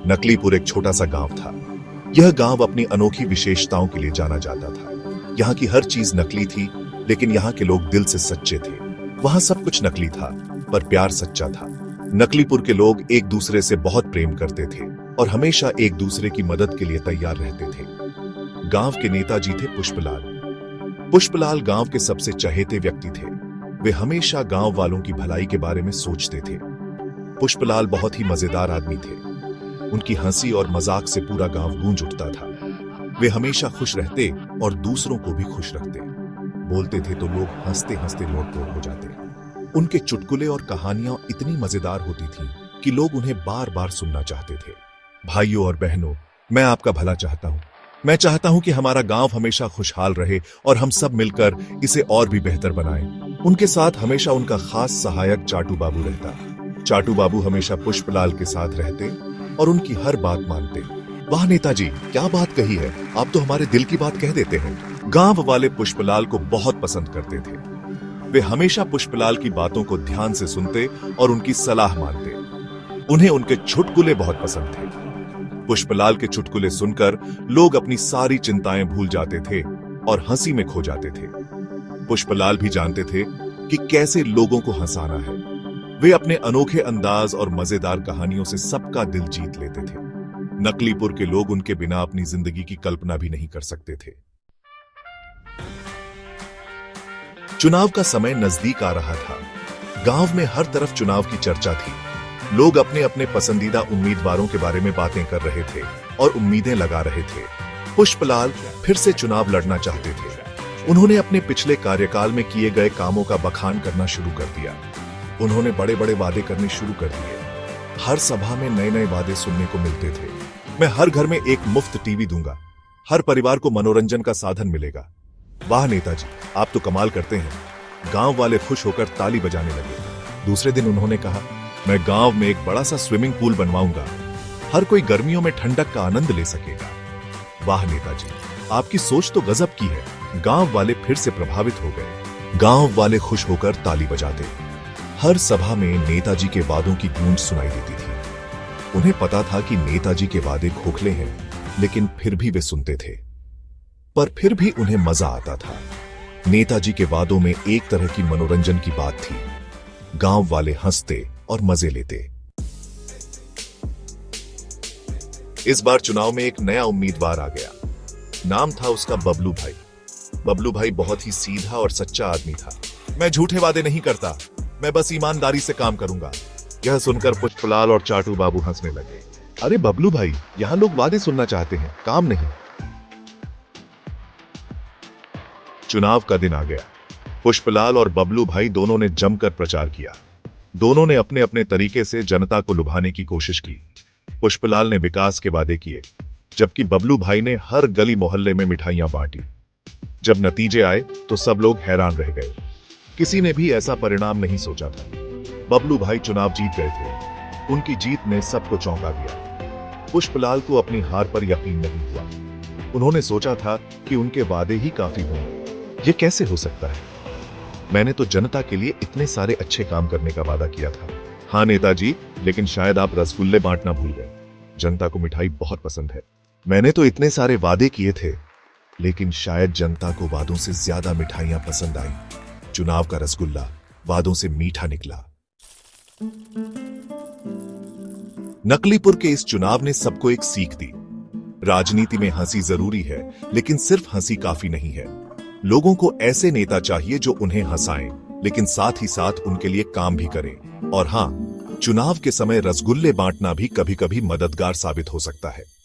नकलीपुर एक छोटा सा गांव था। यह गांव अपनी अनोखी विशेषताओं के लिए जाना जाता था। यहाँ की हर चीज नकली थी, लेकिन यहाँ के लोग दिल से सच्चे थे। वहां सब कुछ नकली था, पर प्यार सच्चा था। नकलीपुर के लोग एक दूसरे से बहुत प्रेम करते थे और हमेशा एक दूसरे की मदद के लिए तैयार रहते थे। गांव के नेताजी थे पुष्पलाल। पुष्पलाल गांव के सबसे चहेते व्यक्ति थे। वे हमेशा गांव वालों की भलाई के बारे में सोचते थे। पुष्पलाल बहुत ही मजेदार आदमी थे। उनकी हंसी और मजाक से पूरा गांव गूंज उठता था। वे हमेशा खुश रहते और दूसरों को भी खुश रखते। बोलते थे तो लोग हंसते हंसते लोटपोट हो जाते। उनके चुटकुले और कहानियां इतनी मजेदार होती थीं कि लोग उन्हें बार बार सुनना चाहते थे। भाइयों और बहनों, मैं आपका भला चाहता हूं। मैं चाहता हूं कि हमारा गांव हमेशा खुशहाल रहे और हम सब मिलकर इसे और भी बेहतर बनाएं। उनके साथ हमेशा उनका खास सहायक चाटू बाबू रहता। चाटू बाबू हमेशा पुष्पलाल के साथ रहते और उनकी हर बात मानते। वाह नेताजी, क्या बात कही है, आप तो हमारे दिल की बात कह देते हैं। गांव वाले पुष्पलाल को बहुत पसंद करते थे। वे हमेशा पुष्पलाल की बातों को ध्यान से सुनते और उनकी सलाह मानते। उन्हें उनके चुटकुले बहुत पसंद थे। पुष्पलाल के चुटकुले सुनकर लोग अपनी सारी चिंताएं भूल जाते थे और हंसी में खो जाते थे। पुष्पलाल भी जानते थे कि कैसे लोगों को हंसाना है। वे अपने अनोखे अंदाज और मजेदार कहानियों से सबका दिल जीत लेते थे। नकलीपुर के लोग उनके बिना अपनी जिंदगी की कल्पना भी नहीं कर सकते थे। चुनाव का समय नजदीक आ रहा था। गांव में हर तरफ चुनाव की चर्चा थी। लोग अपने अपने पसंदीदा उम्मीदवारों के बारे में बातें कर रहे थे और उम्मीदें लगा रहे थे। पुष्पलाल फिर से चुनाव लड़ना चाहते थे। उन्होंने अपने पिछले कार्यकाल में किए गए कामों का बखान करना शुरू कर दिया। उन्होंने बड़े बड़े वादे करने शुरू कर दिए। हर सभा में नए नए वादे सुनने को मिलते थे। मैं हर घर में एक मुफ्त टीवी दूंगा। हर परिवार को मनोरंजन का साधन मिलेगा। वाह नेताजी, आप तो कमाल करते हैं। गांव वाले खुश होकर ताली बजाने लगे। दूसरे दिन उन्होंने कहा, मैं गांव में एक बड़ा सा स्विमिंग पूल बनवाऊंगा। हर कोई गर्मियों में ठंडक का आनंद ले सकेगा। वाह नेताजी, आपकी सोच तो गजब की है। गांव वाले फिर से प्रभावित हो गए। गांव वाले खुश होकर ताली बजाते। हर सभा में नेताजी के वादों की गूंज सुनाई देती थी। उन्हें पता था कि नेताजी के वादे खोखले हैं, लेकिन फिर भी वे सुनते थे। पर फिर भी उन्हें मजा आता था। नेताजी के वादों में एक तरह की मनोरंजन की बात थी। गांव वाले हंसते और मजे लेते। इस बार चुनाव में एक नया उम्मीदवार आ गया। नाम था उसका बबलू भाई। बबलू भाई बहुत ही सीधा और सच्चा आदमी था। मैं झूठे वादे नहीं करता, मैं बस ईमानदारी से काम करूंगा। यह सुनकर पुष्पलाल और चाटू बाबू हंसने लगे। अरे बबलू भाई, यहां लोग वादे सुनना चाहते हैं, काम नहीं। चुनाव का दिन आ गया। पुष्पलाल और बबलू भाई दोनों ने जमकर प्रचार किया। दोनों ने अपने अपने तरीके से जनता को लुभाने की कोशिश की। पुष्पलाल ने विकास के वादे किए, जबकि बबलू भाई ने हर गली मोहल्ले में मिठाइयां बांटी। जब नतीजे आए तो सब लोग हैरान रह गए। किसी ने भी ऐसा परिणाम नहीं सोचा था। बबलू भाई चुनाव जीत गए थे। उनकी जीत ने सबको चौंका दिया। पुष्पलाल को अपनी हार पर यकीन नहीं हुआ। उन्होंने सोचा था कि उनके वादे ही काफी होंगे। ये कैसे हो सकता है? मैंने तो जनता के लिए इतने सारे अच्छे काम करने का वादा किया था। हाँ नेताजी, लेकिन शायद आप रसगुल्ले बांटना भूल गए। जनता को मिठाई बहुत पसंद है। मैंने तो इतने सारे वादे किए थे, लेकिन शायद जनता को वादों से ज्यादा मिठाइयां पसंद आई। चुनाव का रसगुल्ला वादों से मीठा निकला। नकलीपुर के इस चुनाव ने सबको एक सीख दी। राजनीति में हंसी जरूरी है, लेकिन सिर्फ हंसी काफी नहीं है। लोगों को ऐसे नेता चाहिए जो उन्हें हंसाएं, लेकिन साथ ही साथ उनके लिए काम भी करें। और हां, चुनाव के समय रसगुल्ले बांटना भी कभी-कभी मददगार साबित हो सकता है।